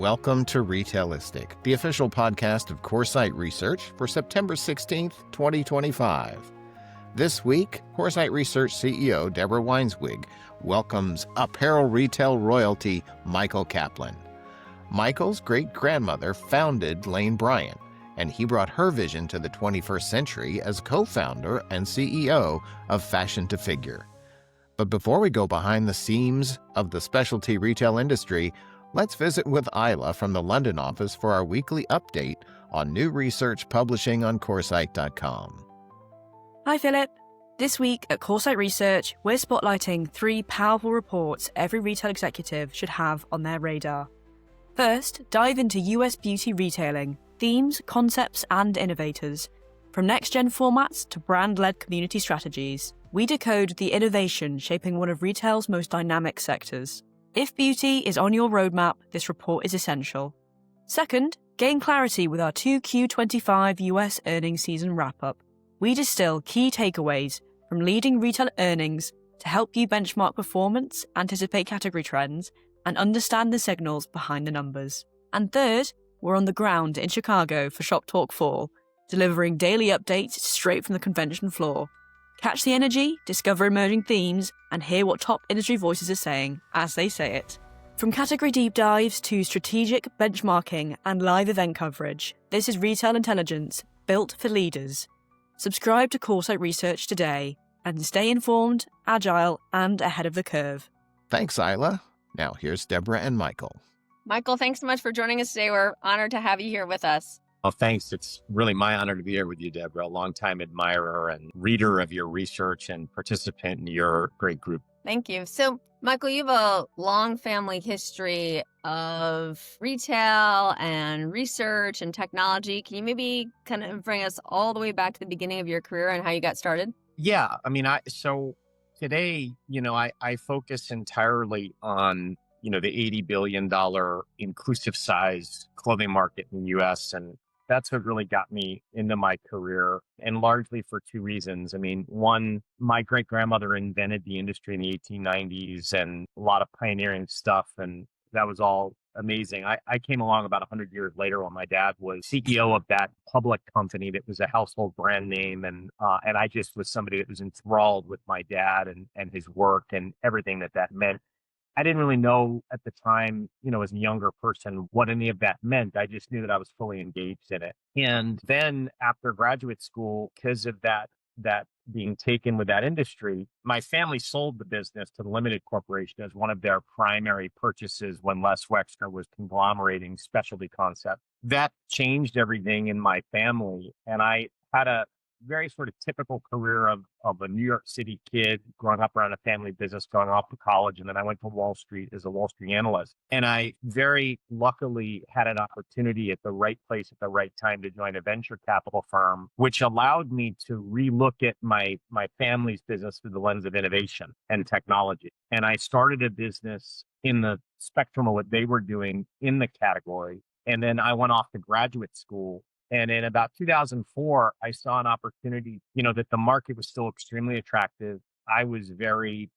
Welcome to Retailistic, the official podcast of Coresight Research for September 16th, 2025. This week, Coresight Research CEO Deborah Weinswig welcomes apparel retail royalty Michael Kaplan. Michael's great-grandmother founded Lane Bryant, and he brought her vision to the 21st century as co-founder and CEO of Fashion to Figure. But before we go behind the scenes of the specialty retail industry, let's visit with Isla from the London office for our weekly update on new research publishing on Coresight.com. Hi, Philip. This week at Coresight Research, we're spotlighting 3 powerful reports every retail executive should have on their radar. First, dive into US beauty retailing, themes, concepts, and innovators. From next-gen formats to brand-led community strategies, we decode the innovation shaping one of retail's most dynamic sectors. If beauty is on your roadmap, this report is essential. Second, gain clarity with our 2Q25 US earnings season wrap-up. We distill key takeaways from leading retail earnings to help you benchmark performance, anticipate category trends, and understand the signals behind the numbers. And third, we're on the ground in Chicago for Shop Talk Fall, delivering daily updates straight from the convention floor. Catch the energy, discover emerging themes, and hear what top industry voices are saying as they say it. From category deep dives to strategic benchmarking and live event coverage, this is retail intelligence built for leaders. Subscribe to Coresight Research today and stay informed, agile, and ahead of the curve. Thanks, Isla. Now here's Deborah and Michael. Michael, thanks so much for joining us today. We're honored to have you here with us. Oh, thanks. It's really my honor to be here with you, Deborah, a longtime admirer and reader of your research and participant in your great group. Thank you. So, Michael, you have a long family history of retail and research and technology. Can you maybe kind of bring us all the way back to the beginning of your career and how you got started? Yeah. So today, I focus entirely on, the $80 billion inclusive size clothing market in the US. And that's what really got me into my career, and largely for 2 reasons. One, my great-grandmother invented the industry in the 1890s and a lot of pioneering stuff, and that was all amazing. I came along about 100 years later when my dad was CEO of that public company that was a household brand name, and I just was somebody that was enthralled with my dad and his work and everything that meant. I didn't really know at the time, as a younger person, what any of that meant. I just knew that I was fully engaged in it. And then after graduate school, because of that being taken with that industry, my family sold the business to the Limited Corporation as one of their primary purchases when Les Wexner was conglomerating Specialty Concept. That changed everything in my family. And I had a very sort of typical career of a New York City kid growing up around a family business, going off to college. And then I went to Wall Street as a Wall Street analyst. And I very luckily had an opportunity at the right place at the right time to join a venture capital firm, which allowed me to relook at my family's business through the lens of innovation and technology. And I started a business in the spectrum of what they were doing in the category. And then I went off to graduate school. And in about 2004, I saw an opportunity, that the market was still extremely attractive. I was very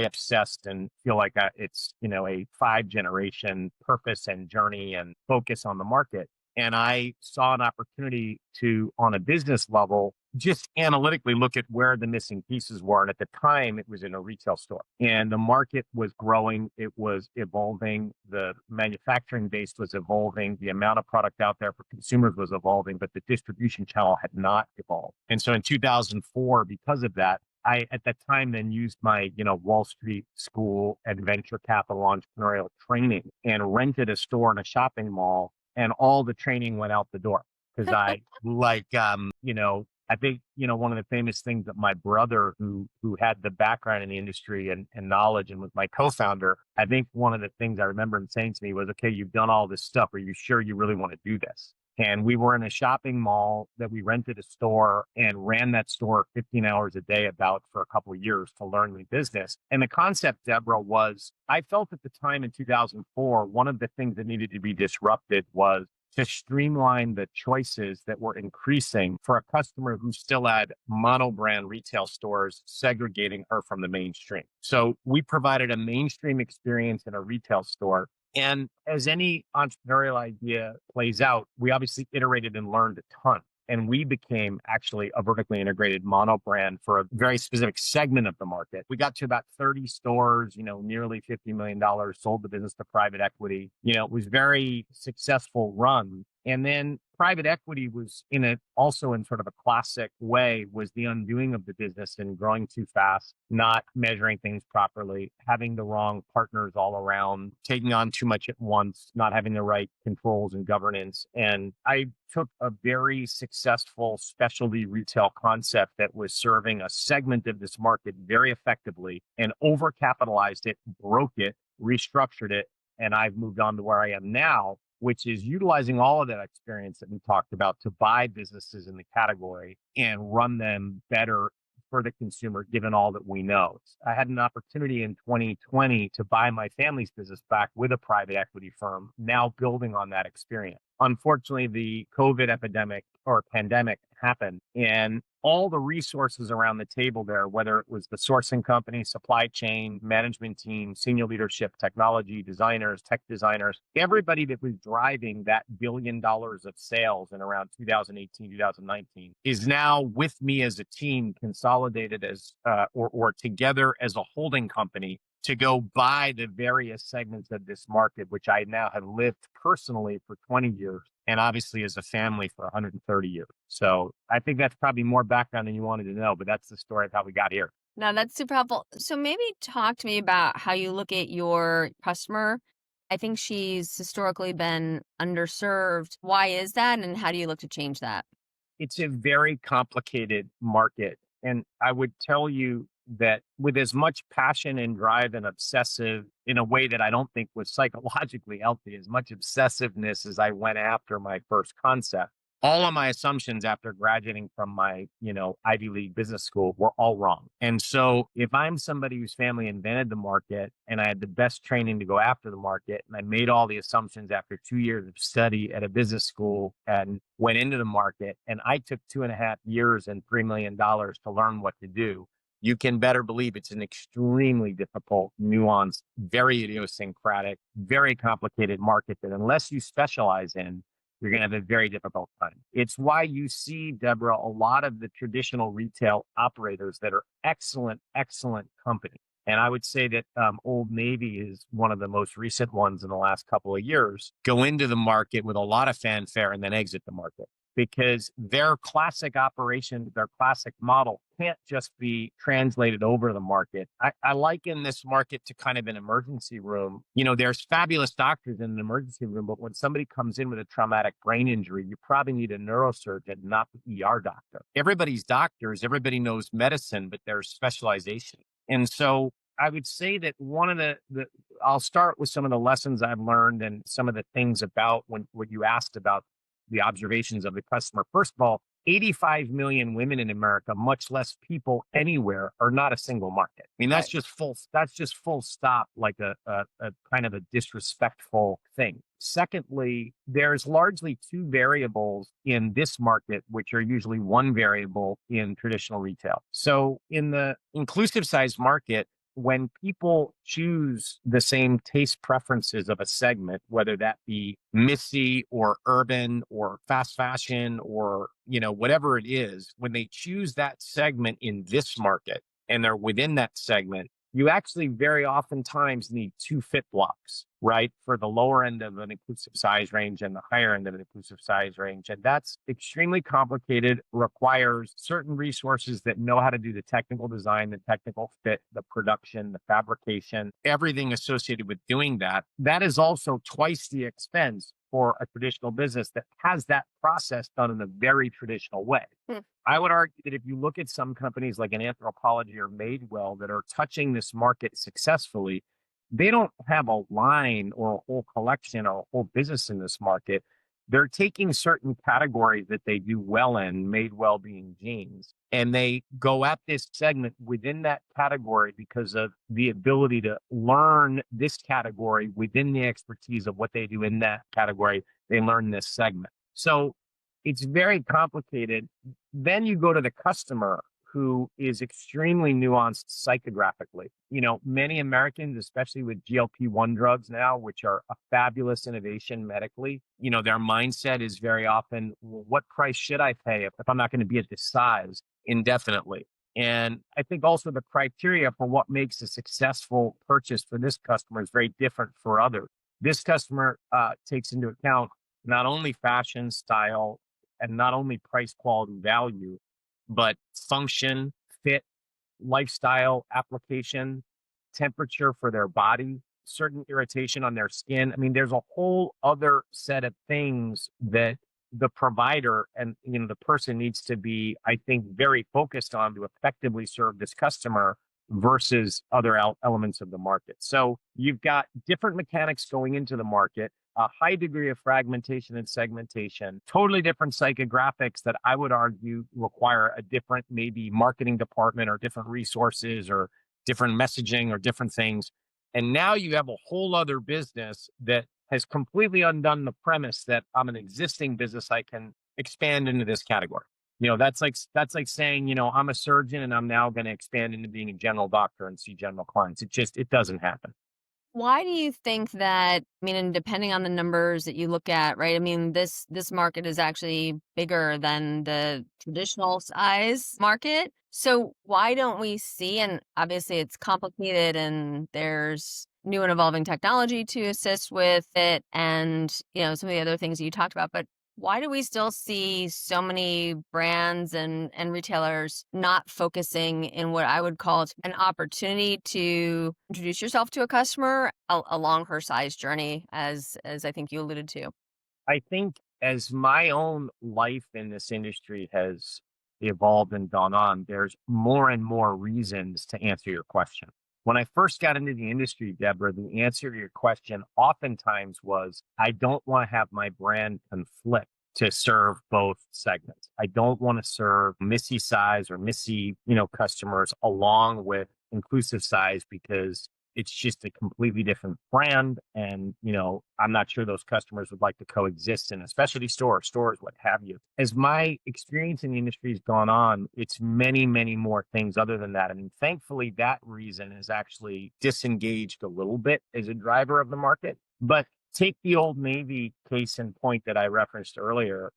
obsessed and feel like it's, a 5-generation purpose and journey and focus on the market. And I saw an opportunity to, on a business level, just analytically look at where the missing pieces were. And at the time, it was in a retail store. And the market was growing. It was evolving. The manufacturing base was evolving. The amount of product out there for consumers was evolving, but the distribution channel had not evolved. And so in 2004, because of that, I, at that time, then used my, Wall Street school and venture capital entrepreneurial training and rented a store in a shopping mall. And all the training went out the door because I think, one of the famous things that my brother, who had the background in the industry and knowledge and was my co-founder, I think one of the things I remember him saying to me was, okay, you've done all this stuff. Are you sure you really want to do this? And we were in a shopping mall that we rented a store and ran that store 15 hours a day about for a couple of years to learn the business. And the concept, Deborah, was I felt at the time in 2004, one of the things that needed to be disrupted was to streamline the choices that were increasing for a customer who still had mono-brand retail stores, segregating her from the mainstream. So we provided a mainstream experience in a retail store And as any entrepreneurial idea plays out, we obviously iterated and learned a ton. And we became actually a vertically integrated mono brand for a very specific segment of the market. We got to about 30 stores, nearly $50 million, sold the business to private equity. It was very successful run. And then private equity was also in sort of a classic way, was the undoing of the business and growing too fast, not measuring things properly, having the wrong partners all around, taking on too much at once, not having the right controls and governance. And I took a very successful specialty retail concept that was serving a segment of this market very effectively and overcapitalized it, broke it, restructured it. And I've moved on to where I am now, which is utilizing all of that experience that we talked about to buy businesses in the category and run them better for the consumer, given all that we know. I had an opportunity in 2020 to buy my family's business back with a private equity firm, now building on that experience. Unfortunately, the COVID epidemic or pandemic happened, and all the resources around the table there, whether it was the sourcing company, supply chain, management team, senior leadership, technology, designers, tech designers, everybody that was driving that $1 billion of sales in around 2018, 2019 is now with me as a team, consolidated as or together as a holding company to go buy the various segments of this market, which I now have lived personally for 20 years and obviously as a family for 130 years. So I think that's probably more background than you wanted to know, but that's the story of how we got here. No, that's super helpful. So maybe talk to me about how you look at your customer. I think she's historically been underserved. Why is that? And how do you look to change that? It's a very complicated market. And I would tell you that with as much passion and drive and obsessive in a way that I don't think was psychologically healthy, as much obsessiveness as I went after my first concept, all of my assumptions after graduating from my, Ivy League business school were all wrong. And so if I'm somebody whose family invented the market and I had the best training to go after the market, and I made all the assumptions after 2 years of study at a business school and went into the market, and I took 2.5 years and $3 million to learn what to do, you can better believe it's an extremely difficult, nuanced, very idiosyncratic, very complicated market that unless you specialize in, you're going to have a very difficult time. It's why you see, Deborah, a lot of the traditional retail operators that are excellent companies. And I would say that Old Navy is one of the most recent ones in the last couple of years, go into the market with a lot of fanfare and then exit the market, because their classic operation, their classic model can't just be translated over to the market. I liken this market to kind of an emergency room. There's fabulous doctors in an emergency room, but when somebody comes in with a traumatic brain injury, you probably need a neurosurgeon, not the ER doctor. Everybody's doctors, everybody knows medicine, but there's specialization. And so I would say that one of I'll start with some of the lessons I've learned and some of the things about what you asked about the observations of the customer. First of all, 85 million women in America, much less people anywhere, are not a single market. I mean, that's just full stop, like a kind of a disrespectful thing. Secondly, there's largely two variables in this market, which are usually one variable in traditional retail. So in the inclusive size market, when people choose the same taste preferences of a segment, whether that be Missy or urban or fast fashion or, whatever it is, when they choose that segment in this market and they're within that segment, you actually very oftentimes need two fit blocks, right? For the lower end of an inclusive size range and the higher end of an inclusive size range. And that's extremely complicated, requires certain resources that know how to do the technical design, the technical fit, the production, the fabrication, everything associated with doing that. That is also twice the expense for a traditional business that has that process done in a very traditional way. I would argue that if you look at some companies like an Anthropologie or Madewell that are touching this market successfully, they don't have a line or a whole collection or a whole business in this market. They're taking certain categories that they do well in, Madewell being jeans, and they go at this segment within that category because of the ability to learn this category within the expertise of what they do in that category. They learn this segment. So it's very complicated. Then you go to the customer who is extremely nuanced psychographically. Many Americans, especially with GLP-1 drugs now, which are a fabulous innovation medically, their mindset is very often, well, what price should I pay if I'm not going to be at this size indefinitely? And I think also the criteria for what makes a successful purchase for this customer is very different for others. This customer takes into account not only fashion, style, and not only price, quality, value, but function, fit, lifestyle, application, temperature for their body, certain irritation on their skin. I mean, there's a whole other set of things that the provider and the person needs to be, I think, very focused on to effectively serve this customer versus other elements of the market. So you've got different mechanics going into the market, a high degree of fragmentation and segmentation, totally different psychographics that I would argue require a different, maybe marketing department or different resources or different messaging or different things. And now you have a whole other business that has completely undone the premise that I'm an existing business, I can expand into this category. That's like saying, I'm a surgeon and I'm now going to expand into being a general doctor and see general clients. It doesn't happen. Why do you think that? I mean, and depending on the numbers that you look at, right? I mean, this market is actually bigger than the traditional size market. So why don't we see, and obviously it's complicated and there's new and evolving technology to assist with it and, some of the other things you talked about, but why do we still see so many brands and retailers not focusing in what I would call an opportunity to introduce yourself to a customer along her size journey, as I think you alluded to? I think as my own life in this industry has evolved and gone on, there's more and more reasons to answer your question. When I first got into the industry, Deborah, the answer to your question oftentimes was, I don't want to have my brand conflict to serve both segments. I don't want to serve Missy size or Missy, customers along with inclusive size because it's just a completely different brand. And, I'm not sure those customers would like to coexist in a specialty store, stores, what have you. As my experience in the industry has gone on, it's many, many more things other than that. And thankfully, that reason is actually disengaged a little bit as a driver of the market. But take the Old Navy case in point that I referenced earlier.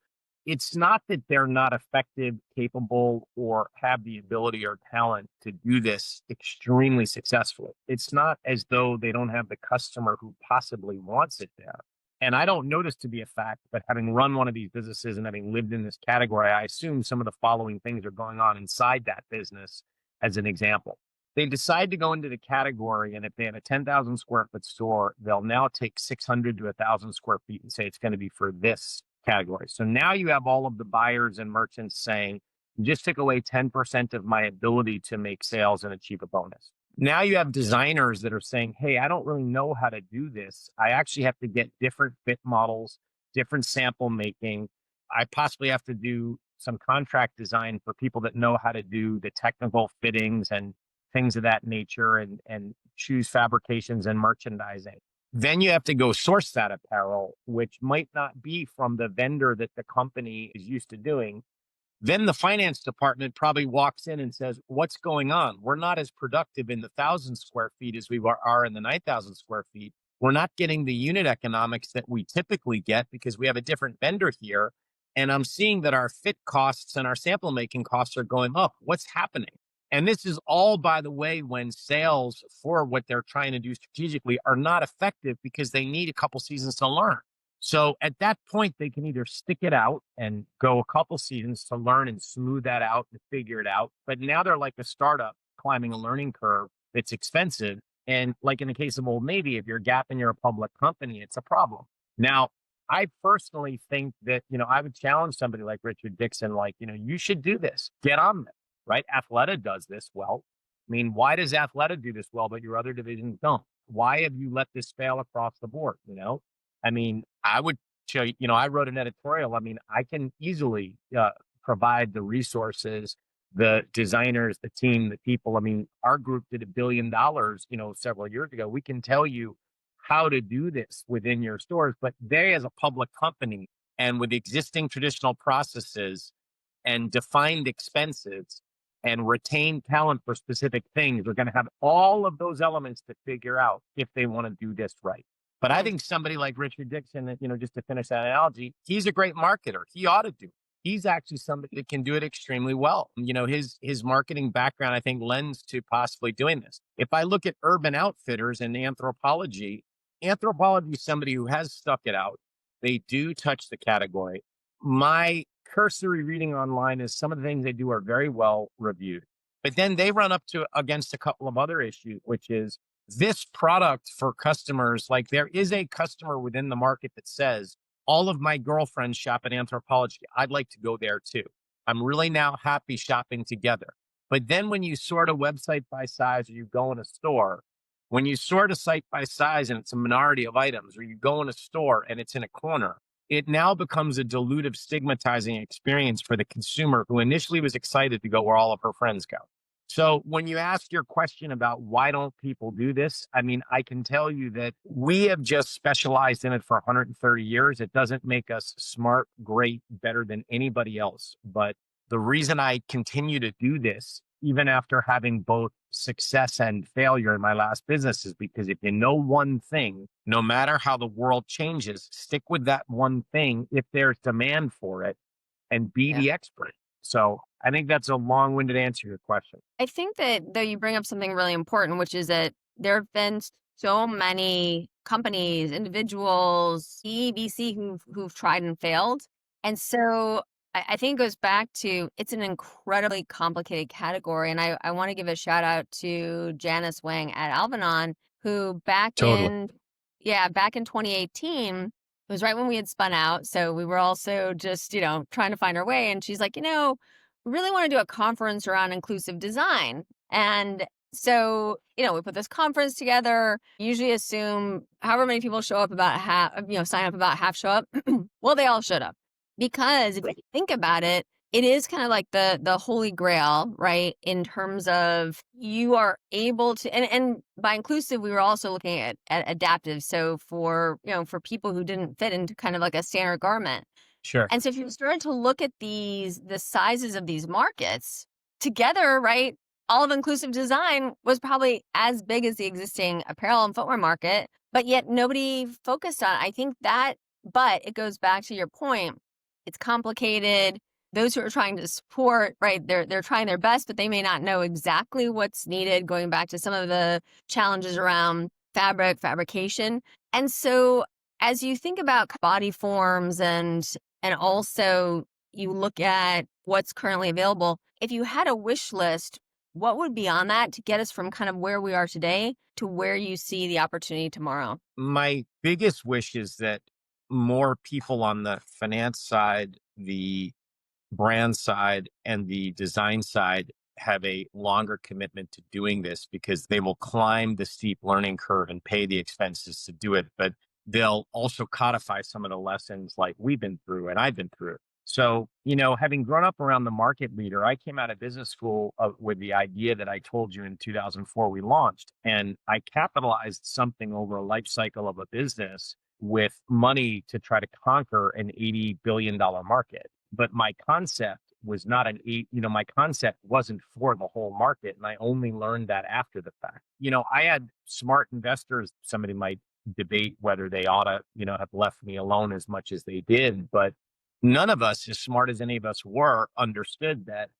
It's not that they're not effective, capable, or have the ability or talent to do this extremely successfully. It's not as though they don't have the customer who possibly wants it there. And I don't know this to be a fact, but having run one of these businesses and having lived in this category, I assume some of the following things are going on inside that business as an example. They decide to go into the category, and if they have a 10,000 square foot store, they'll now take 600 to 1,000 square feet and say it's going to be for this category. So now you have all of the buyers and merchants saying, you just took away 10% of my ability to make sales and achieve a bonus. Now you have designers that are saying, hey, I don't really know how to do this. I actually have to get different fit models, different sample making. I possibly have to do some contract design for people that know how to do the technical fittings and things of that nature and shoes fabrications and merchandising. Then you have to go source that apparel, which might not be from the vendor that the company is used to doing. Then the finance department probably walks in and says, what's going on? We're not as productive in the 1,000 square feet as we are in the 9,000 square feet. We're not getting the unit economics that we typically get because we have a different vendor here. And I'm seeing that our fit costs and our sample making costs are going up. What's happening? And this is all, by the way, when sales for what they're trying to do strategically are not effective because they need a couple seasons to learn. So at that point, they can either stick it out and go a couple seasons to learn and smooth that out and figure it out. But now they're like a startup climbing a learning curve that's expensive. And like in the case of Old Navy, if you're Gap and you're a public company, it's a problem. Now, I personally think that, I would challenge somebody like Richard Dixon, you should do this. Get on this. Right? Athleta does this well. I mean, why does Athleta do this well, but your other divisions don't? Why have you let this fail across the board? I mean, I would show you, I wrote an editorial. I mean, I can easily provide the resources, the designers, the team, the people. I mean, our group did $1 billion, several years ago. We can tell you how to do this within your stores, but they as a public company and with existing traditional processes and defined expenses and retain talent for specific things, they're going to have all of those elements to figure out if they want to do this right. But I think somebody like Richard Dixon, just to finish that analogy, he's a great marketer. He ought to do it. He's actually somebody that can do it extremely well. His marketing background, I think, lends to possibly doing this. If I look at Urban Outfitters and anthropology is somebody who has stuck it out. They do touch the category. My cursory reading online is some of the things they do are very well reviewed. But then they run up against a couple of other issues, which is this product for customers. Like, there is a customer within the market that says, all of my girlfriends shop at Anthropologie. I'd like to go there too. I'm really now happy shopping together. But then when you sort a website by size, or you go in a store, when you sort a site by size and it's a minority of items, or you go in a store and it's in a corner, it now becomes a dilutive, stigmatizing experience for the consumer who initially was excited to go where all of her friends go. So when you ask your question about why don't people do this, I mean, I can tell you that we have just specialized in it for 130 years. It doesn't make us smart, great, better than anybody else. But the reason I continue to do this, even after having both success and failure in my last business, is because if you know one thing, no matter how the world changes, stick with that one thing if there's demand for it, and be the expert. So I think that's a long-winded answer to your question. I think that, though, you bring up something really important, which is that there have been so many companies, individuals, EBC who've tried and failed. And so I think it goes back to, it's an incredibly complicated category. And I want to give a shout out to Janice Wang at Alvanon, who back in 2018, it was right when we had spun out. So we were also just, trying to find our way. And she's like, we really want to do a conference around inclusive design. And so, we put this conference together, usually assume however many people show up, about half, sign up, about half show up. Well, they all showed up. Because if you think about it, it is kind of like the holy grail, right? In terms of you are able to, and by inclusive, we were also looking at adaptive. So for people who didn't fit into kind of like a standard garment. Sure. And so if you started to look at the sizes of these markets together, right? All of inclusive design was probably as big as the existing apparel and footwear market, but yet nobody focused on it. I think that, but it goes back to your point. It's complicated. Those who are trying to support, right, they're trying their best, but they may not know exactly what's needed, going back to some of the challenges around fabrication. And so as you think about body forms and also you look at what's currently available, if you had a wish list, what would be on that to get us from kind of where we are today to where you see the opportunity tomorrow? My biggest wish is that more people on the finance side, the brand side, and the design side have a longer commitment to doing this, because they will climb the steep learning curve and pay the expenses to do it. But they'll also codify some of the lessons like we've been through and I've been through. So, having grown up around the market leader, I came out of business school with the idea that I told you in 2004 we launched, and I capitalized something over a life cycle of a business with money to try to conquer an $80 billion market. But my concept was not my concept wasn't for the whole market. And I only learned that after the fact. I had smart investors. Somebody might debate whether they ought to, have left me alone as much as they did. But none of us, as smart as any of us were, understood that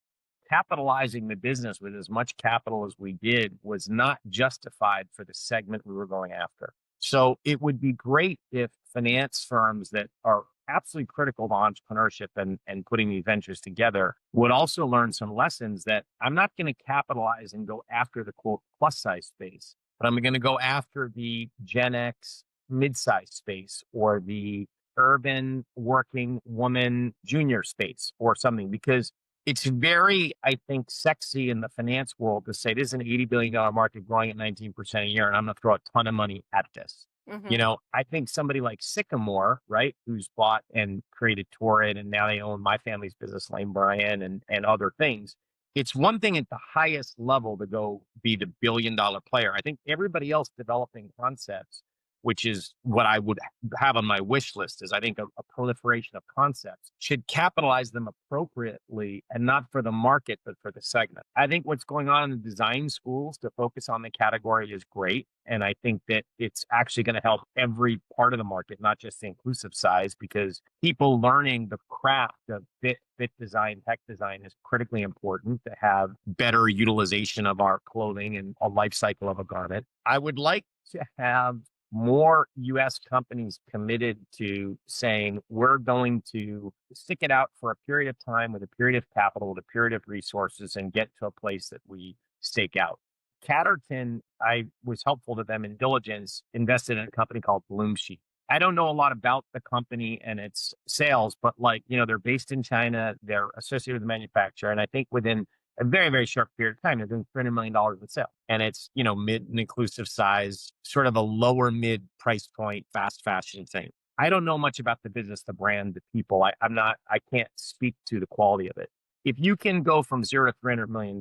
capitalizing the business with as much capital as we did was not justified for the segment we were going after. So it would be great if finance firms that are absolutely critical to entrepreneurship and putting these ventures together would also learn some lessons that I'm not going to capitalize and go after the quote plus size space, but I'm going to go after the Gen X mid-size space, or the urban working woman junior space, or something, because it's very, I think, sexy in the finance world to say this is an $80 billion market growing at 19% a year, and I'm going to throw a ton of money at this. Mm-hmm. I think somebody like Sycamore, right, who's bought and created Torrid, and now they own my family's business, Lane Bryant, and other things. It's one thing at the highest level to go be the $1 billion player. I think everybody else developing concepts which is what I would have on my wish list, is I think a proliferation of concepts should capitalize them appropriately and not for the market, but for the segment. I think what's going on in the design schools to focus on the category is great. And I think that it's actually going to help every part of the market, not just the inclusive size, because people learning the craft of fit design, tech design is critically important to have better utilization of our clothing and a life cycle of a garment. I would like to have more US companies committed to saying, we're going to stick it out for a period of time with a period of capital, with a period of resources, and get to a place that we stake out. Catterton, I was helpful to them in diligence, invested in a company called Bloomsheet. I don't know a lot about the company and its sales, but they're based in China, they're associated with the manufacturer. And I think within a very, very short period of time, they're doing $300 million in sales. And it's, mid and inclusive size, sort of a lower mid price point, fast fashion thing. I don't know much about the business, the brand, the people. I can't speak to the quality of it. If you can go from $0 to $300 million,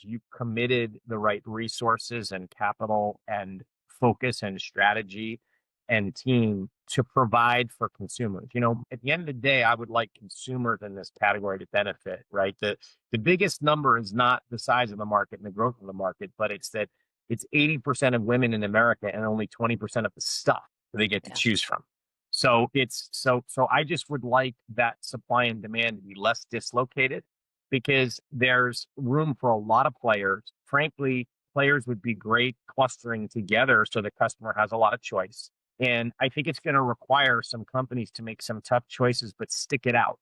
you've committed the right resources and capital and focus and strategy and team to provide for consumers. At the end of the day, I would like consumers in this category to benefit, right? The biggest number is not the size of the market and the growth of the market, but it's that it's 80% of women in America and only 20% of the stuff they get to choose from. So so I just would like that supply and demand to be less dislocated, because there's room for a lot of players. Frankly, players would be great clustering together so the customer has a lot of choice. And I think it's going to require some companies to make some tough choices, but stick it out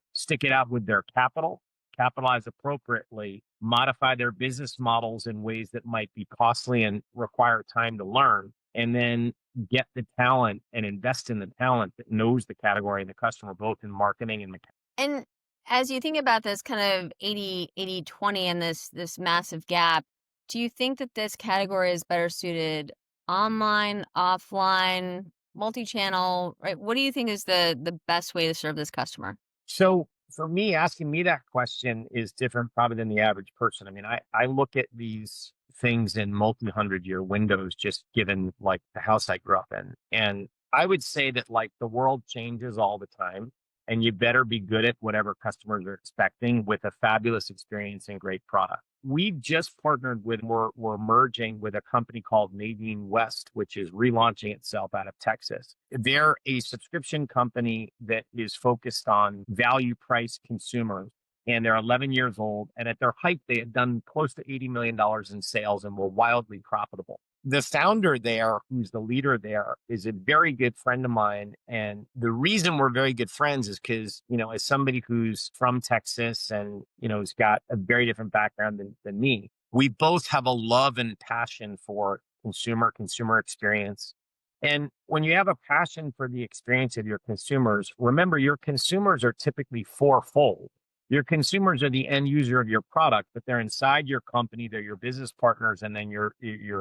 with their capital, capitalize appropriately, modify their business models in ways that might be costly and require time to learn, and then get the talent and invest in the talent that knows the category and the customer, both in marketing and mechanics. And as you think about this kind of 80-20 and this massive gap, do you think that this category is better suited online, offline, multi-channel, right? What do you think is the best way to serve this customer? So for me, asking me that question is different probably than the average person. I mean, I look at these things in multi-100-year windows, just given the house I grew up in. And I would say that the world changes all the time, and you better be good at whatever customers are expecting with a fabulous experience and great product. We've just partnered we're merging with a company called Nadine West, which is relaunching itself out of Texas. They're a subscription company that is focused on value price consumers, and they're 11 years old. And at their height, they had done close to $80 million in sales and were wildly profitable. The founder there, who's the leader there, is a very good friend of mine. And the reason we're very good friends is because, as somebody who's from Texas and, has got a very different background than me, we both have a love and passion for consumer experience. And when you have a passion for the experience of your consumers, remember, your consumers are typically fourfold. Your consumers are the end user of your product, but they're inside your company, they're your business partners, and then your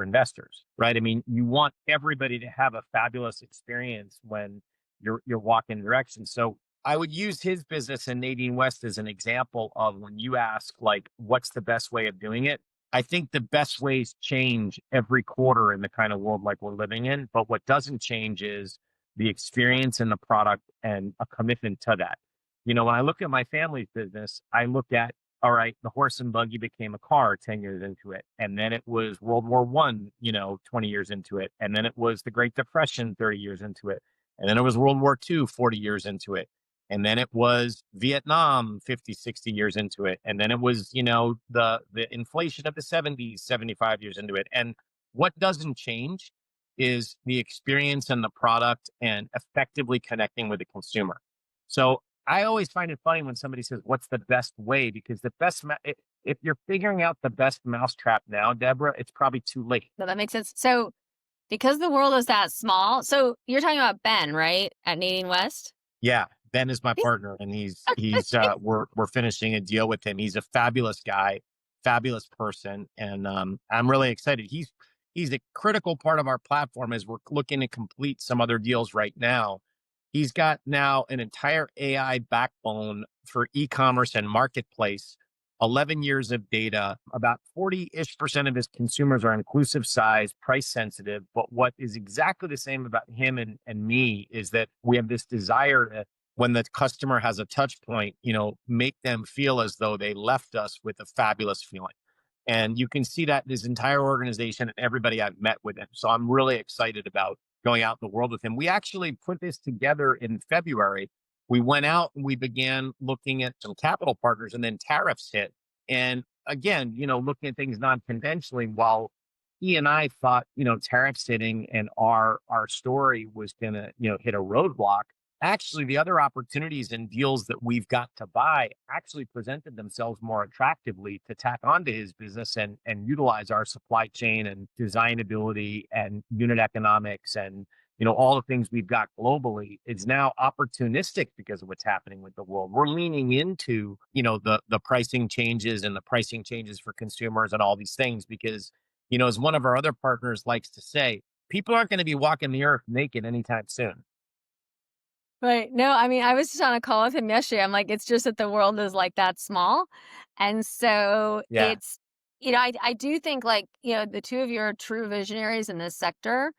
investors, right? I mean, you want everybody to have a fabulous experience when you're walking directions. So I would use his business and Nadine West as an example of when you ask, what's the best way of doing it? I think the best ways change every quarter in the kind of world like we're living in, but what doesn't change is the experience and the product and a commitment to that. When I look at my family's business, I look at, all right, the horse and buggy became a car 10 years into it. And then it was World War I, 20 years into it. And then it was the Great Depression 30 years into it. And then it was World War II 40 years into it. And then it was Vietnam 50, 60 years into it. And then it was, the inflation of the 70s, 75 years into it. And what doesn't change is the experience and the product and effectively connecting with the consumer. So I always find it funny when somebody says, what's the best way? Because the best, if you're figuring out the best mousetrap now, Deborah, it's probably too late. No, that makes sense. So because the world is that small, so you're talking about Ben, right? At Nadine West? Yeah. Ben is my partner, and he's we're finishing a deal with him. He's a fabulous guy, fabulous person. And I'm really excited. He's a critical part of our platform as we're looking to complete some other deals right now. He's got now an entire AI backbone for e-commerce and marketplace 11 years of data. About 40-ish% of his consumers are inclusive size, price sensitive. But what is exactly the same about him and me is that we have this desire to, when the customer has a touch point, make them feel as though they left us with a fabulous feeling. And you can see that in his entire organization and everybody I've met with him. So I'm really excited about going out in the world with him. We actually put this together in February. We went out and we began looking at some capital partners, and then tariffs hit. And again, looking at things non-conventionally, while he and I thought, tariffs hitting and our story was going to, hit a roadblock. Actually, the other opportunities and deals that we've got to buy actually presented themselves more attractively to tack onto his business and utilize our supply chain and design ability and unit economics and all the things we've got globally. It's now opportunistic because of what's happening with the world. We're leaning into the pricing changes and the pricing changes for consumers and all these things because as one of our other partners likes to say, people aren't going to be walking the earth naked anytime soon. Right. No, I mean, I was just on a call with him yesterday. I'm like, it's just that the world is like that small. And so Yeah. I do think like, the two of you are true visionaries in this sector.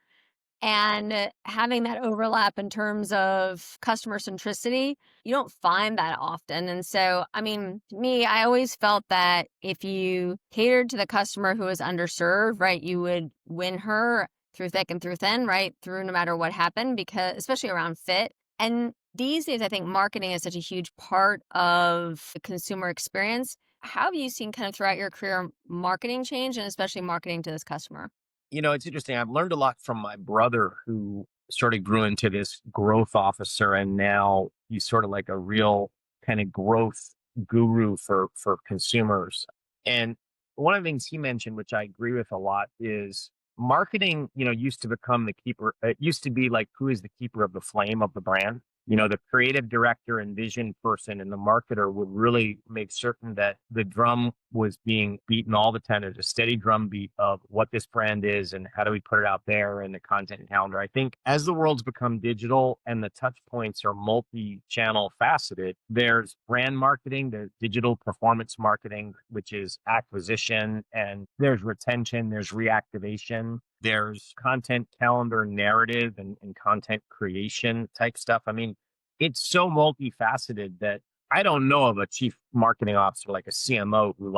And having that overlap in terms of customer centricity, you don't find that often. And so, I mean, me, I always felt that if you catered to the customer who was underserved, right, you would win her through thick and through thin, right, through no matter what happened, because especially around fit. And these days, I think marketing is such a huge part of the consumer experience. How have you seen kind of throughout your career marketing change and especially marketing to this customer? It's interesting. I've learned a lot from my brother who sort of grew into this growth officer, and now he's sort of like a real kind of growth guru for consumers. And one of the things he mentioned, which I agree with a lot, is marketing, used to become the keeper. It used to be like, who is the keeper of the flame of the brand? The creative director and vision person and the marketer would really make certain that the drum was being beaten all the time. There's a steady drum beat of what this brand is and how do we put it out there and the content and calendar. I think as the world's become digital and the touch points are multi-channel faceted, there's brand marketing, there's digital performance marketing, which is acquisition, and there's retention, there's reactivation. There's content calendar narrative and content creation type stuff. I mean, it's so multifaceted that I don't know of a chief marketing officer like a CMO who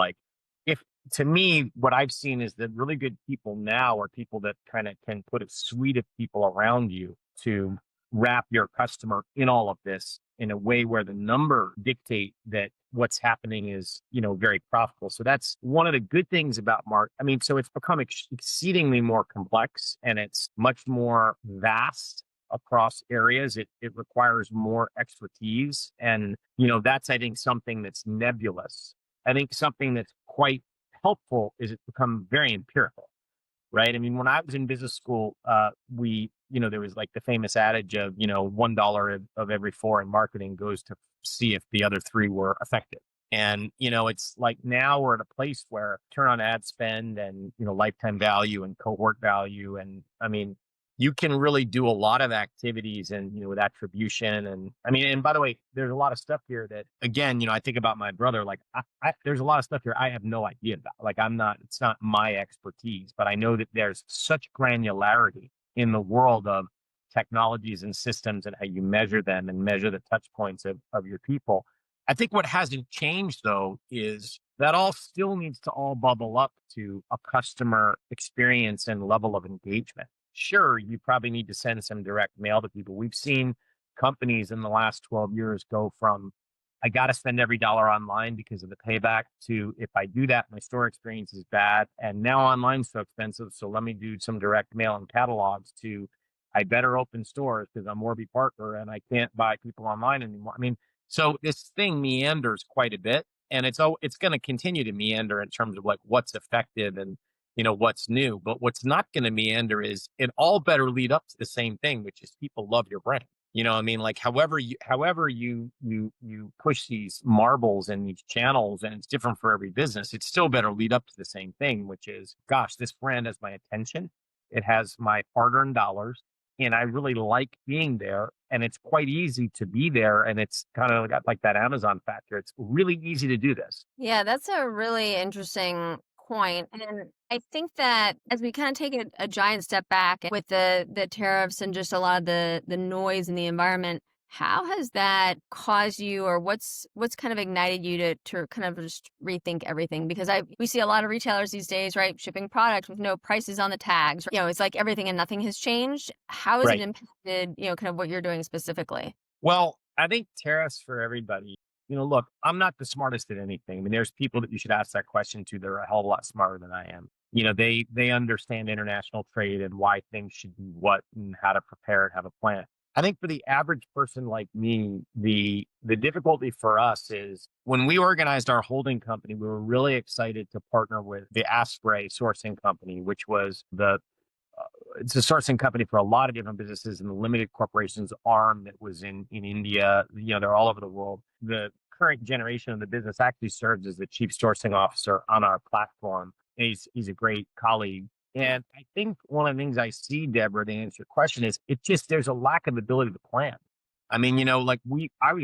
if to me, what I've seen is that really good people now are people that kind of can put a suite of people around you to wrap your customer in all of this in a way where the number dictate that what's happening is, very profitable. So that's one of the good things about I mean, so it's become exceedingly more complex and it's much more vast across areas. It requires more expertise. And, that's, I think, something that's nebulous. I think something that's quite helpful is it's become very empirical, right? I mean, when I was in business school, there was like the famous adage of, $1 of every four in marketing goes to see if the other three were effective. And, it's like now we're at a place where turn on ad spend and, lifetime value and cohort value. And I mean, you can really do a lot of activities and, with attribution. And I mean, and by the way, there's a lot of stuff here that, again, I think about my brother, like there's a lot of stuff here I have no idea about. Like it's not my expertise, but I know that there's such granularity in the world of technologies and systems and how you measure them and measure the touch points of your people. I think what hasn't changed though is that all still needs to all bubble up to a customer experience and level of engagement. Sure, you probably need to send some direct mail to people. We've seen companies in the last 12 years go from, I got to spend every dollar online because of the payback, to if I do that, my store experience is bad. And now online's so expensive, so let me do some direct mail and catalogs, to I better open stores because I'm Warby Parker and I can't buy people online anymore. I mean, so this thing meanders quite a bit, and it's going to continue to meander in terms of like what's effective and what's new. But what's not going to meander is it all better lead up to the same thing, which is people love your brand. I mean, like however you push these marbles and these channels, and it's different for every business, it still better lead up to the same thing, which is, gosh, this brand has my attention. It has my hard-earned dollars, and I really like being there. And it's quite easy to be there. And it's kind of got like that Amazon factor. It's really easy to do this. Yeah, that's a really interesting point. And I think that as we kind of take a giant step back with the tariffs and just a lot of the noise in the environment, how has that caused you, or what's kind of ignited you to kind of just rethink everything? Because we see a lot of retailers these days, right, shipping products with no prices on the tags. You know, it's like everything and nothing has changed. How has it Right. impacted, kind of what you're doing specifically? Well, I think tariffs for everybody, look, I'm not the smartest at anything. I mean, there's people that you should ask that question to that are a hell of a lot smarter than I am. They understand international trade and why things should be what and how to prepare and have a plan. I think for the average person like me, the difficulty for us is when we organized our holding company, we were really excited to partner with the Asprey sourcing company, which was it's a sourcing company for a lot of different businesses and the limited corporations arm that was in India. They're all over the world. The current generation of the business actually serves as the chief sourcing officer on our platform. He's a great colleague. And I think one of the things I see, Deborah, to answer your question is there's a lack of ability to plan. I mean, I was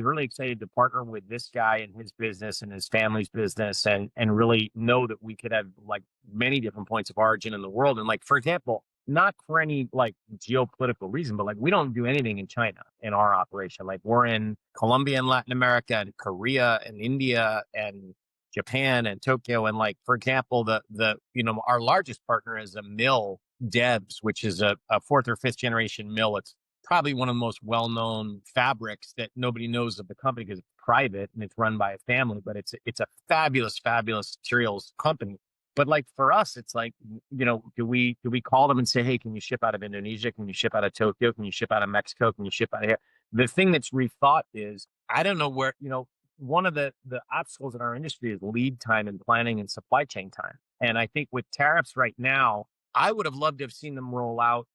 really excited to partner with this guy and his business and his family's business and really know that we could have like many different points of origin in the world. And like, for example, not for any like geopolitical reason, but like we don't do anything in China in our operation. Like we're in Colombia and Latin America and Korea and India and Japan and Tokyo. And like, for example, our largest partner is a mill, Debs, which is a fourth or fifth generation mill. It's probably one of the most well-known fabrics that nobody knows of the company because it's private and it's run by a family, but it's a fabulous, fabulous materials company. But like for us, it's like, do we call them and say, hey, can you ship out of Indonesia? Can you ship out of Tokyo? Can you ship out of Mexico? Can you ship out of here? The thing that's rethought is, I don't know where, one of the obstacles in our industry is lead time and planning and supply chain time. And I think with tariffs right now, I would have loved to have seen them roll out.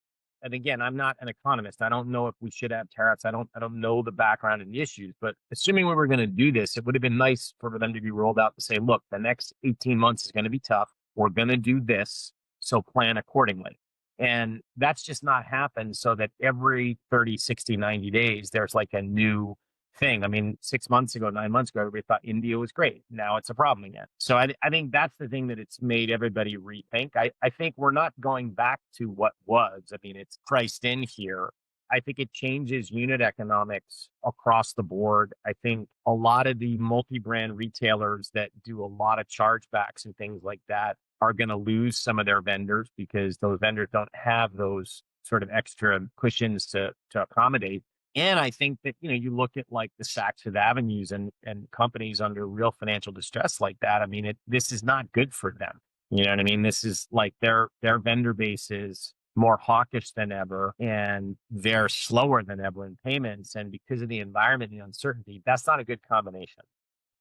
And again, I'm not an economist. I don't know if we should have tariffs. I don't know the background and the issues, but assuming we were going to do this, it would have been nice for them to be rolled out to say, look, the next 18 months is going to be tough. We're going to do this. So plan accordingly. And that's just not happened, so that every 30, 60, 90 days, there's like a new thing. I mean, 6 months ago, 9 months ago, everybody thought India was great. Now it's a problem again. So I think that's the thing that it's made everybody rethink. I think we're not going back to what was. I mean, it's priced in here. I think it changes unit economics across the board. I think a lot of the multi-brand retailers that do a lot of chargebacks and things like that are going to lose some of their vendors because those vendors don't have those sort of extra cushions to accommodate. And I think that, you look at like the Saks Fifth Avenues and companies under real financial distress like that. I mean, this is not good for them. You know what I mean? This is like their vendor base is more hawkish than ever, and they're slower than ever in payments. And because of the environment and the uncertainty, that's not a good combination,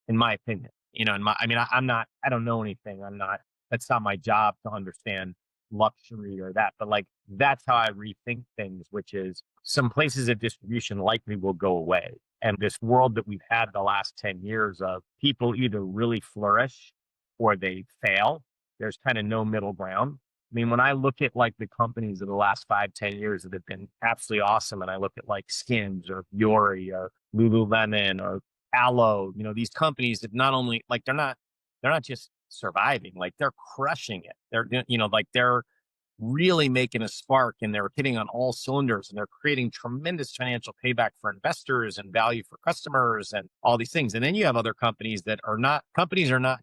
in my opinion. I don't know anything. That's not my job to understand luxury or that, but like, that's how I rethink things, which is some places of distribution likely will go away. And this world that we've had the last 10 years of people either really flourish or they fail, there's kind of no middle ground. I mean, when I look at like the companies of the last 5, 10 years that have been absolutely awesome, and I look at like Skims or Yori or Lululemon or Aloe, these companies that not only like they're not just surviving, like they're crushing it. They're really making a spark, and they're hitting on all cylinders, and they're creating tremendous financial payback for investors and value for customers and all these things. And then you have other companies that are not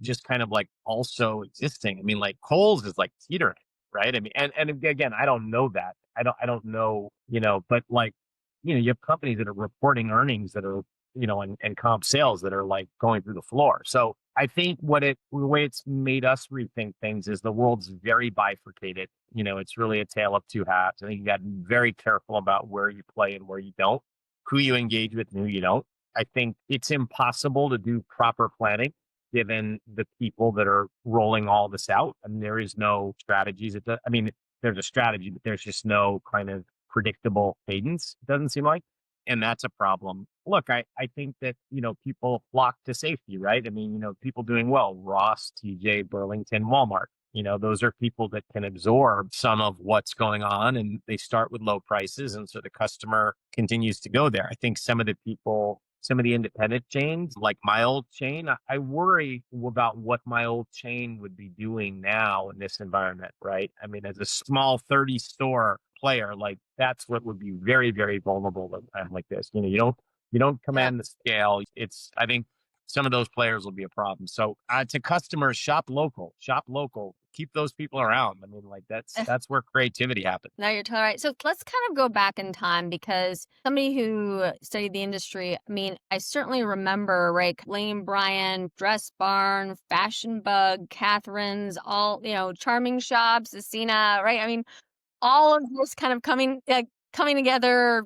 just kind of like also existing. I mean, like Kohl's is like teetering, right? I mean, and again, I don't know that. I don't know, but like, you have companies that are reporting earnings that are, and comp sales that are like going through the floor. So I think the way it's made us rethink things is the world's very bifurcated. It's really a tale of two halves. I think you got to be very careful about where you play and where you don't, who you engage with and who you don't. I think it's impossible to do proper planning given the people that are rolling all this out. I mean, there is no strategies. There's a strategy, but there's just no kind of predictable cadence, it doesn't seem like. And that's a problem. Look, I think that, people flock to safety, right? I mean, people doing well, Ross, TJ, Burlington, Walmart. Those are people that can absorb some of what's going on, and they start with low prices. And so the customer continues to go there. I think some of the independent chains, like my old chain, I worry about what my old chain would be doing now in this environment, right? I mean, as a small 30 store player, like that's what would be very, very vulnerable at a time like this. You don't command the scale. I think some of those players will be a problem. So to customers, shop local, keep those people around. I mean, like that's where creativity happens. No, you're totally right. So let's kind of go back in time, because somebody who studied the industry, I mean, I certainly remember, right, Lane Bryant, Dress Barn, Fashion Bug, Catherine's, all, Charming Shops, Asina, right? I mean, all of this kind of coming together,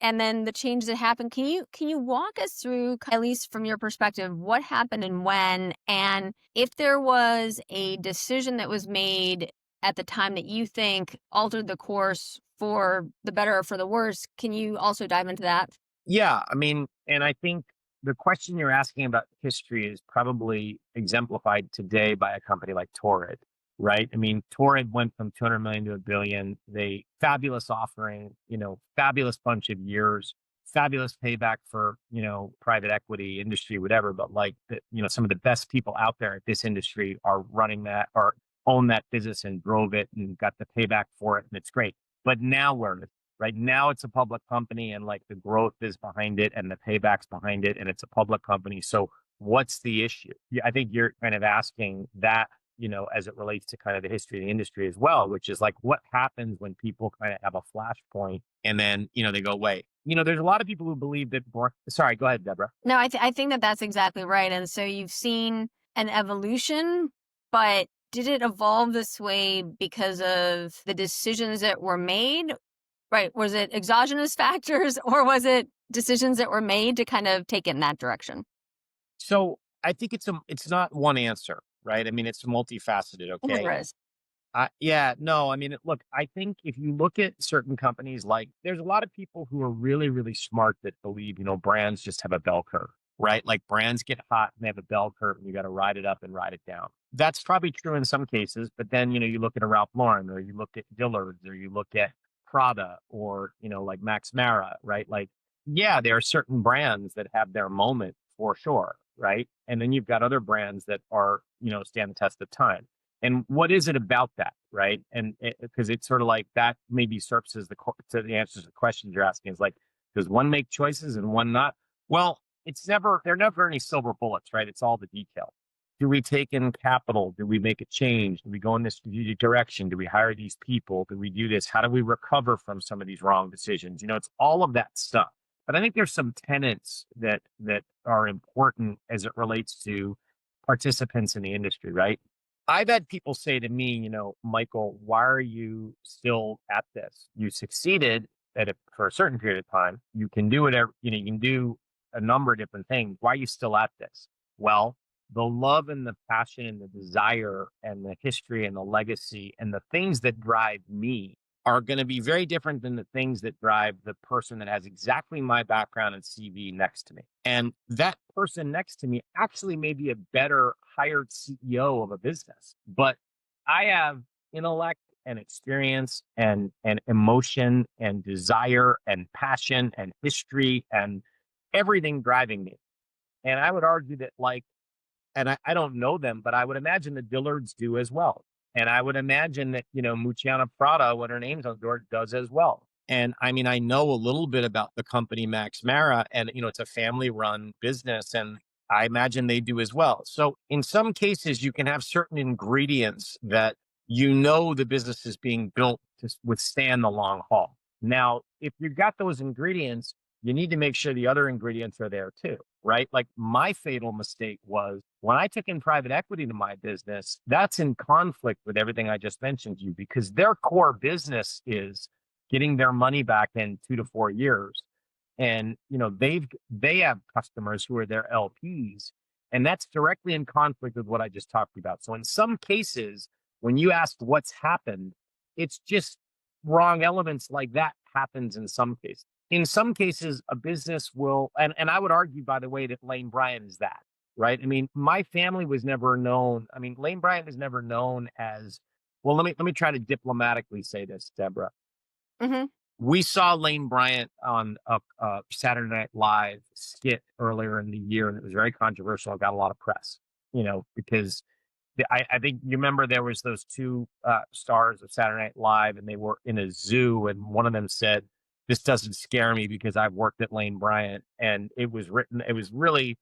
and then the changes that happened. Can you walk us through, at least from your perspective, what happened and when, and if there was a decision that was made at the time that you think altered the course for the better or for the worse? Can you also dive into that? Yeah, I mean, and I think the question you're asking about history is probably exemplified today by a company like Torrid, right? I mean, Torrid went from 200 million to $1 billion. They fabulous offering, fabulous bunch of years, fabulous payback for, private equity industry, whatever. But like, some of the best people out there at this industry are running that or own that business and drove it and got the payback for it. And it's great. But now right now it's a public company, and like the growth is behind it and the payback's behind it, and it's a public company. So what's the issue? Yeah, I think you're kind of asking that, as it relates to kind of the history of the industry as well, which is like what happens when people kind of have a flashpoint and then, they go away. There's a lot of people who believe that. Sorry, go ahead, Deborah. No, I think that that's exactly right. And so you've seen an evolution, but did it evolve this way because of the decisions that were made? Right. Was it exogenous factors, or was it decisions that were made to kind of take it in that direction? So I think it's not one answer, right? I mean, it's multifaceted. Okay. There is. Yeah, no, I mean, look, I think if you look at certain companies, like there's a lot of people who are really, really smart that believe, brands just have a bell curve, right? Like brands get hot and they have a bell curve and you got to ride it up and ride it down. That's probably true in some cases, but then, you look at a Ralph Lauren, or you look at Dillard's, or you look at Prada, or, like Max Mara, right? Like, yeah, there are certain brands that have their moment for sure, right? And then you've got other brands that are, stand the test of time. And what is it about that, right? And because it's sort of like that maybe surfaces to the answers to the questions you're asking. Is like, does one make choices and one not? Well, they're never any silver bullets, right? It's all the detail. Do we take in capital? Do we make a change? Do we go in this strategic direction? Do we hire these people? Do we do this? How do we recover from some of these wrong decisions? It's all of that stuff. But I think there's some tenets that are important as it relates to participants in the industry, right? I've had people say to me, Michael, why are you still at this? You succeeded for a certain period of time. You can do whatever, you can do a number of different things. Why are you still at this? Well, the love and the passion and the desire and the history and the legacy and the things that drive me are going to be very different than the things that drive the person that has exactly my background and CV next to me. And that person next to me actually may be a better hired CEO of a business, but I have intellect and experience and emotion and desire and passion and history and everything driving me. And I would argue that and I don't know them, but I would imagine the Dillards do as well. And I would imagine that, Muciana Prada, what her name's on the door, does as well. And I mean, I know a little bit about the company Max Mara, and, it's a family run business, and I imagine they do as well. So in some cases, you can have certain ingredients that, the business is being built to withstand the long haul. Now, if you've got those ingredients, you need to make sure the other ingredients are there too, right? Like my fatal mistake was when I took in private equity to my business, that's in conflict with everything I just mentioned to you, because their core business is getting their money back in 2 to 4 years. And, they have customers who are their LPs, and that's directly in conflict with what I just talked about. So in some cases, when you ask what's happened, it's just wrong elements like that happens in some cases. In some cases, a business will, and I would argue, by the way, that Lane Bryant is that, right? I mean, my family was never known. I mean, Lane Bryant was never known as, well, let me try to diplomatically say this, Deborah. Hmm. We saw Lane Bryant on a Saturday Night Live skit earlier in the year, and it was very controversial. It got a lot of press, because I think you remember there was those two stars of Saturday Night Live, and they were in a zoo, and one of them said, "This doesn't scare me because I've worked at Lane Bryant," and it was really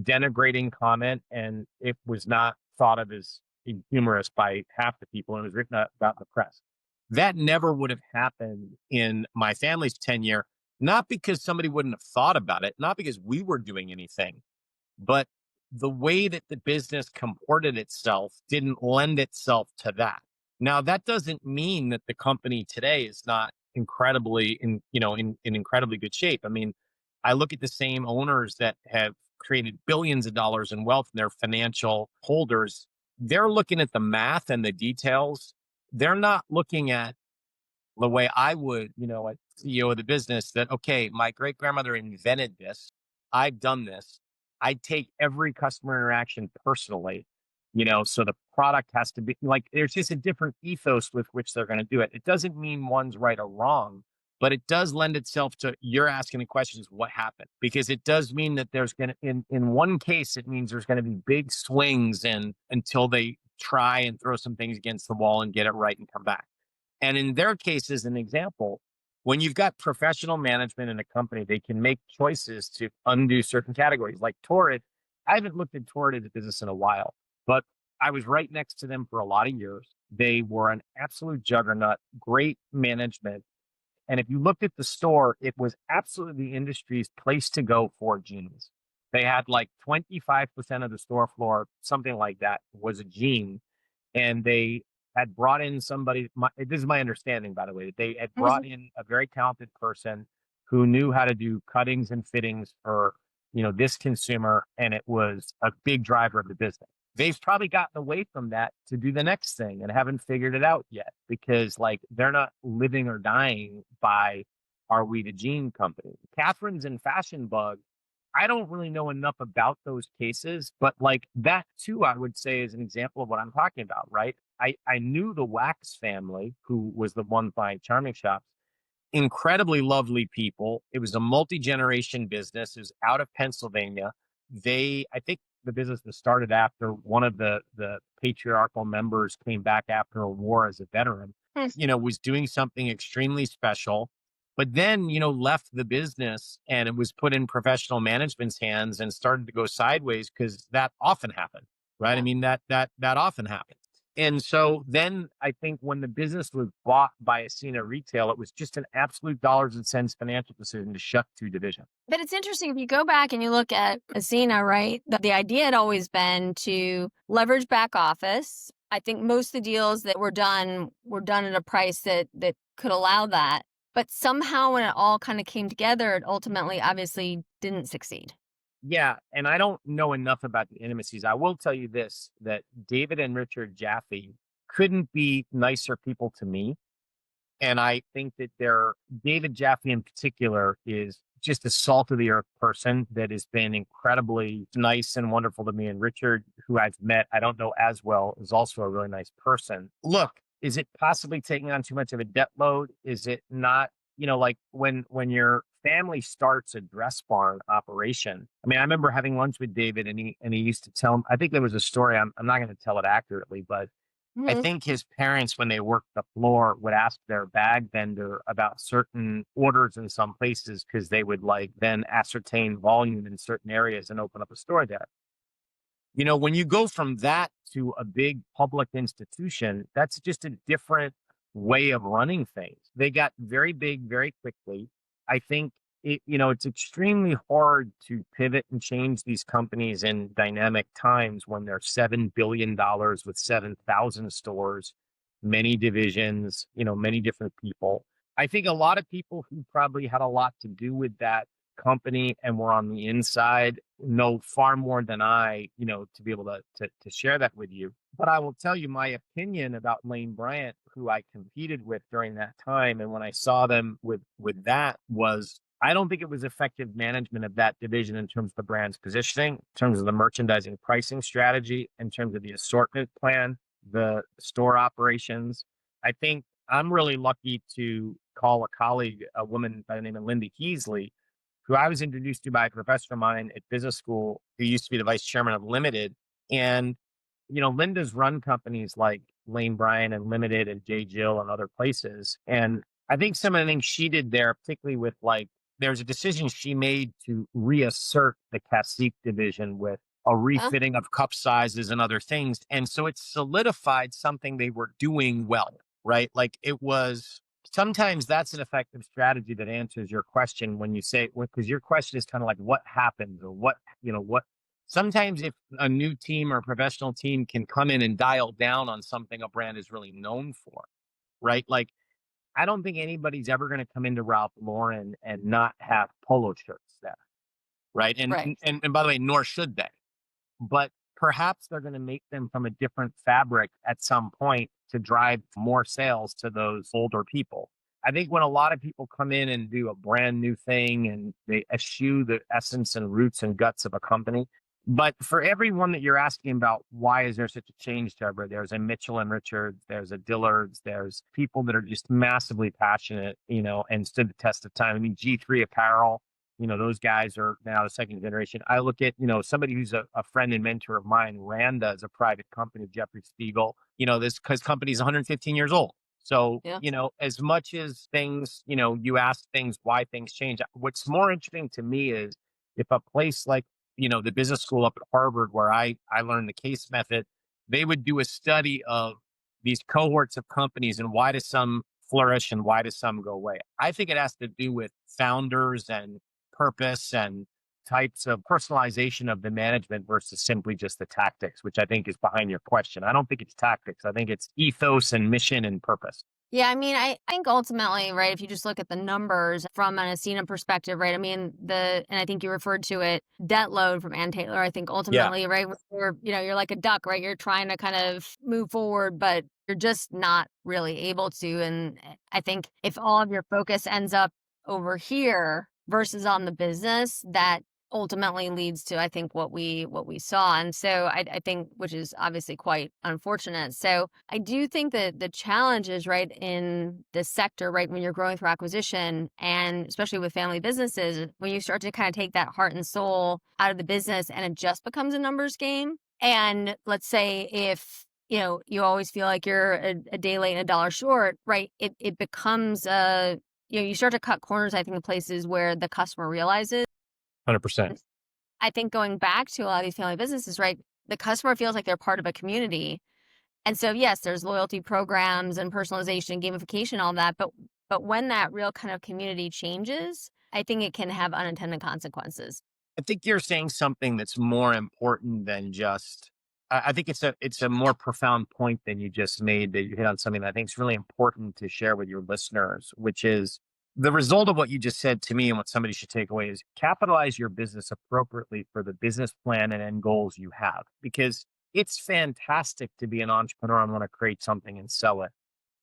denigrating comment, and it was not thought of as humorous by half the people, and it was written about in the press. That never would have happened in my family's tenure, not because somebody wouldn't have thought about it, not because we were doing anything, but the way that the business comported itself didn't lend itself to that. Now, that doesn't mean that the company today is not incredibly in incredibly good shape. I mean, I look at the same owners that have created billions of dollars in wealth and their financial holders. They're looking at the math and the details. They're not looking at the way I would, a CEO of the business that, okay, my great grandmother invented this. I've done this. I take every customer interaction personally, so the product has to be like, there's just a different ethos with which they're going to do it. It doesn't mean one's right or wrong, but it does lend itself to you're asking the questions, what happened? Because it does mean that there's going to, in one case, it means there's going to be big swings and until they try and throw some things against the wall and get it right and come back. And in their case, as an example, when you've got professional management in a company, they can make choices to undo certain categories. Like Torrid, I haven't looked at Torrid as a business in a while, but I was right next to them for a lot of years. They were an absolute juggernaut, great management. And if you looked at the store, it was absolutely the industry's place to go for jeans. They had like 25% of the store floor, something like that, was a jean, and they had brought in somebody. This is my understanding, by the way, that they had brought in a very talented person who knew how to do cuttings and fittings for this consumer, and it was a big driver of the business. They've probably gotten away from that to do the next thing and haven't figured it out yet because like they're not living or dying by are we the jean company. Catherine's and Fashion Bug, I don't really know enough about those cases, but like that too, I would say is an example of what I'm talking about, right? I knew the Wax family, who was the one buying Charming Shops, incredibly lovely people. It was a multi-generation business. It was out of Pennsylvania. I think the business was started after one of the patriarchal members came back after a war as a veteran, was doing something extremely special, but then, left the business and it was put in professional management's hands and started to go sideways because that often happened, right? I mean, that often happens. And so then I think when the business was bought by Ascena Retail, it was just an absolute dollars and cents financial decision to shut two divisions. But it's interesting if you go back and you look at Ascena, right? The idea had always been to leverage back office. I think most of the deals that were done at a price that could allow that. But somehow when it all kind of came together, it ultimately obviously didn't succeed. Yeah, and I don't know enough about the intimacies. I will tell you this, that David and Richard Jaffe couldn't be nicer people to me. And I think that David Jaffe in particular is just a salt of the earth person that has been incredibly nice and wonderful to me. And Richard, who I've met, I don't know as well, is also a really nice person. Look, is it possibly taking on too much of a debt load? Is it not, like when your family starts a dress barn operation? I mean, I remember having lunch with David and he used to tell him, I think there was a story, I'm not going to tell it accurately, but I think his parents, when they worked the floor, would ask their bag vendor about certain orders in some places because they would like then ascertain volume in certain areas and open up a store there. When you go from that to a big public institution, that's just a different way of running things. They got very big very quickly. I think it's extremely hard to pivot and change these companies in dynamic times when they're $7 billion with 7,000 stores, many divisions, many different people. I think a lot of people who probably had a lot to do with that company and were on the inside know far more than I, to be able to share that with you. But I will tell you my opinion about Lane Bryant, who I competed with during that time. And when I saw them with that was I don't think it was effective management of that division in terms of the brand's positioning, in terms of the merchandising pricing strategy, in terms of the assortment plan, the store operations. I think I'm really lucky to call a colleague, a woman by the name of Linda Heasley, who I was introduced to by a professor of mine at business school who used to be the vice chairman of Limited. And, Linda's run companies like Lane Bryant and Limited and J. Jill and other places. And I think some of the things she did there, particularly with there's a decision she made to reassert the Cacique division with a Huh? refitting of cup sizes and other things. And so it solidified something they were doing well, right? Like it was sometimes that's an effective strategy that answers your question when you say, because your question is kind of like what happens or what. Sometimes if a new team or a professional team can come in and dial down on something a brand is really known for, right? Like I don't think anybody's ever going to come into Ralph Lauren and not have polo shirts there, right? And Right. and by the way, nor should they. But perhaps they're going to make them from a different fabric at some point to drive more sales to those older people. I think when a lot of people come in and do a brand new thing and they eschew the essence and roots and guts of a company, but for everyone that you're asking about, why is there such a change, Deborah? There's a Mitchell and Richards, there's a Dillard's, there's people that are just massively passionate, and stood the test of time. I mean, G3 Apparel, those guys are now the second generation. I look at, somebody who's a friend and mentor of mine, Randa is a private company of Jeffrey Spiegel, this because company is 115 years old. So, Yeah. as much as things, you ask things, why things change. What's more interesting to me is if a place like, the business school up at Harvard, where I learned the case method, they would do a study of these cohorts of companies and why do some flourish and why do some go away. I think it has to do with founders and purpose and types of personalization of the management versus simply just the tactics, which I think is behind your question. I don't think it's tactics. I think it's ethos and mission and purpose. Yeah, I mean, I think ultimately, right, if you just look at the numbers from an Ascena perspective, right, I mean, and I think you referred to it, debt load from Ann Taylor, I think Yeah. ultimately, right, you're like a duck, right, you're trying to kind of move forward, but you're just not really able to. And I think if all of your focus ends up over here versus on the business, that ultimately leads to, I think, what we saw. And so I think, which is obviously quite unfortunate. So I do think that the challenge is, right, in this sector, right, when you're growing through acquisition, and especially with family businesses, when you start to kind of take that heart and soul out of the business and it just becomes a numbers game. And let's say if you always feel like you're a day late and a dollar short, right, it becomes you start to cut corners, I think, in places where the customer realizes. 100%. I think going back to a lot of these family businesses, right, the customer feels like they're part of a community. And so, yes, there's loyalty programs and personalization, gamification, all that. But when that real kind of community changes, I think it can have unintended consequences. I think you're saying something that's more important than just. I think it's a more profound point than you just made. That you hit on something that I think is really important to share with your listeners, which is the result of what you just said to me, and what somebody should take away is capitalize your business appropriately for the business plan and end goals you have. Because it's fantastic to be an entrepreneur and want to create something and sell it.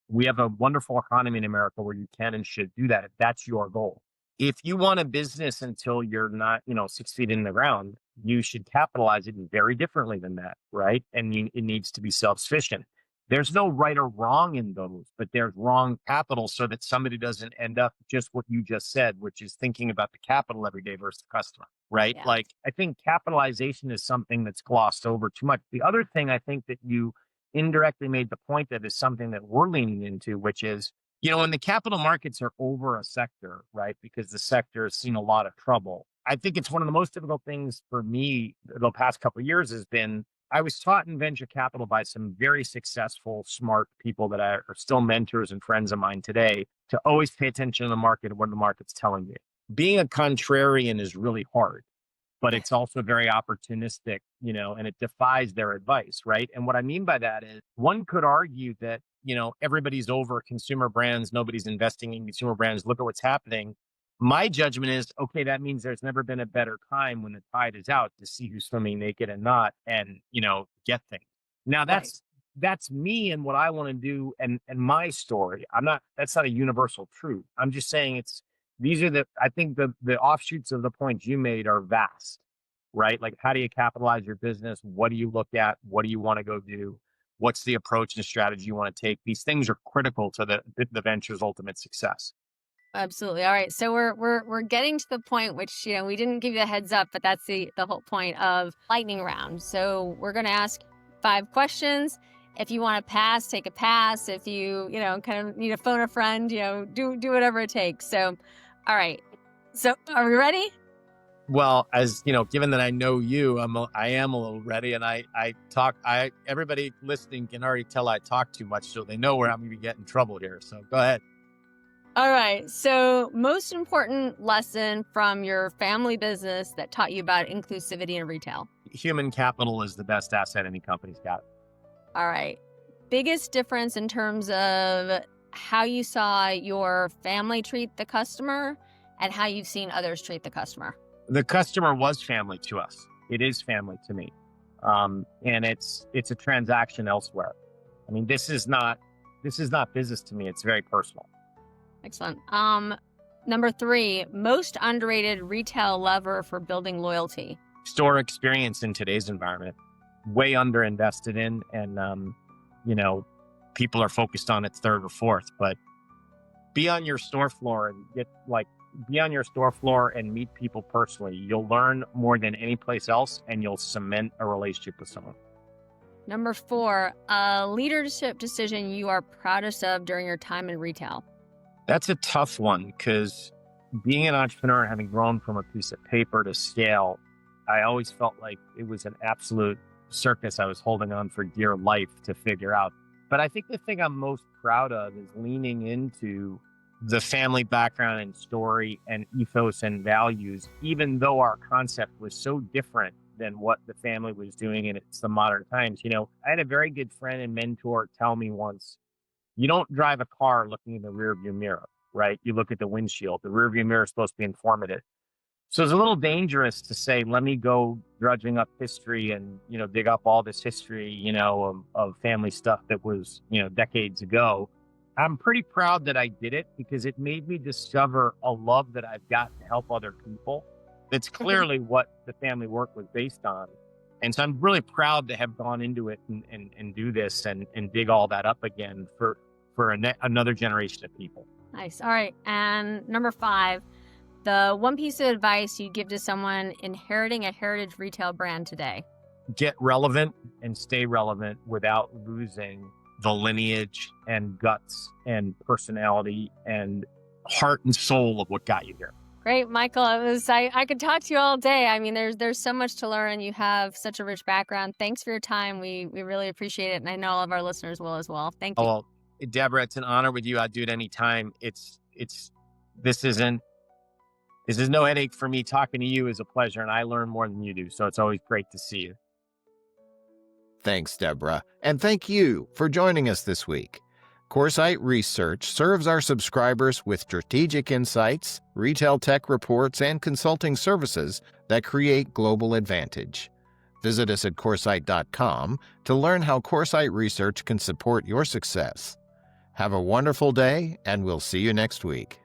We have a wonderful economy in America where you can and should do that if that's your goal. If you want a business until you're not, 6 feet in the ground, you should capitalize it very differently than that, right? And it needs to be self-sufficient. There's no right or wrong in those, but there's wrong capital so that somebody doesn't end up just what you just said, which is thinking about the capital every day versus the customer, right? Yeah. Like I think capitalization is something that's glossed over too much. The other thing I think that you indirectly made the point that is something that we're leaning into, which is, when the capital markets are over a sector, right? Because the sector has seen a lot of trouble. I think it's one of the most difficult things for me the past couple of years has been I was taught in venture capital by some very successful, smart people that are still mentors and friends of mine today to always pay attention to the market and what the market's telling you. Being a contrarian is really hard, but it's also very opportunistic, and it defies their advice, right? And what I mean by that is one could argue that, everybody's over consumer brands, nobody's investing in consumer brands. Look at what's happening. My judgment is, okay, that means there's never been a better time when the tide is out to see who's swimming naked and not, and, get things. Now Right. that's me and what I want to do and my story. That's not a universal truth. I'm just saying these are I think the offshoots of the points you made are vast, right? Like, how do you capitalize your business? What do you look at? What do you want to go do? What's the approach and strategy you want to take? These things are critical to the venture's ultimate success. Absolutely. All right. So we're getting to the point which, we didn't give you a heads up, but that's the whole point of lightning round. So we're going to ask 5 questions. If you want to pass, take a pass. If you, kind of need to phone a friend, do whatever it takes. So, all right. So are we ready? Well, as given that I know you, I am a little ready, and I talk. Everybody listening can already tell I talk too much, so they know where I'm going to get in trouble here. So go ahead. All right. So most important lesson from your family business that taught you about inclusivity in retail? Human capital is the best asset any company's got. All right. Biggest difference in terms of how you saw your family treat the customer and how you've seen others treat the customer? The customer was family to us. It is family to me. And it's a transaction elsewhere. I mean, this is not business to me. It's very personal. Excellent. Number 3, most underrated retail lever for building loyalty. Store experience in today's environment, way underinvested in, and people are focused on its 3rd or 4th. But be on your store floor and meet people personally. You'll learn more than any place else, and you'll cement a relationship with someone. Number 4, a leadership decision you are proudest of during your time in retail. That's a tough one, because being an entrepreneur and having grown from a piece of paper to scale, I always felt like it was an absolute circus I was holding on for dear life to figure out. But I think the thing I'm most proud of is leaning into the family background and story and ethos and values, even though our concept was so different than what the family was doing in the modern times. I had a very good friend and mentor tell me once, you don't drive a car looking in the rearview mirror, right? You look at the windshield. The rearview mirror is supposed to be informative. So it's a little dangerous to say, let me go drudging up history and, dig up all this history, of family stuff that was, decades ago. I'm pretty proud that I did it, because it made me discover a love that I've got to help other people. That's clearly what the family work was based on. And so I'm really proud to have gone into it and do this and dig all that up again for another generation of people. Nice. All right. And number 5, the one piece of advice you give to someone inheriting a heritage retail brand today. Get relevant and stay relevant without losing the lineage and guts and personality and heart and soul of what got you here. Great, Michael. I could talk to you all day. I mean, there's so much to learn. You have such a rich background. Thanks for your time. We really appreciate it, and I know all of our listeners will as well. Thank you. Oh, well, Deborah, it's an honor with you. I'd do it anytime. This is no headache for me. Talking to you is a pleasure, and I learn more than you do. So it's always great to see you. Thanks, Deborah. And thank you for joining us this week. Coresight Research serves our subscribers with strategic insights, retail tech reports, and consulting services that create global advantage. Visit us at Coresight.com to learn how Coresight Research can support your success. Have a wonderful day, and we'll see you next week.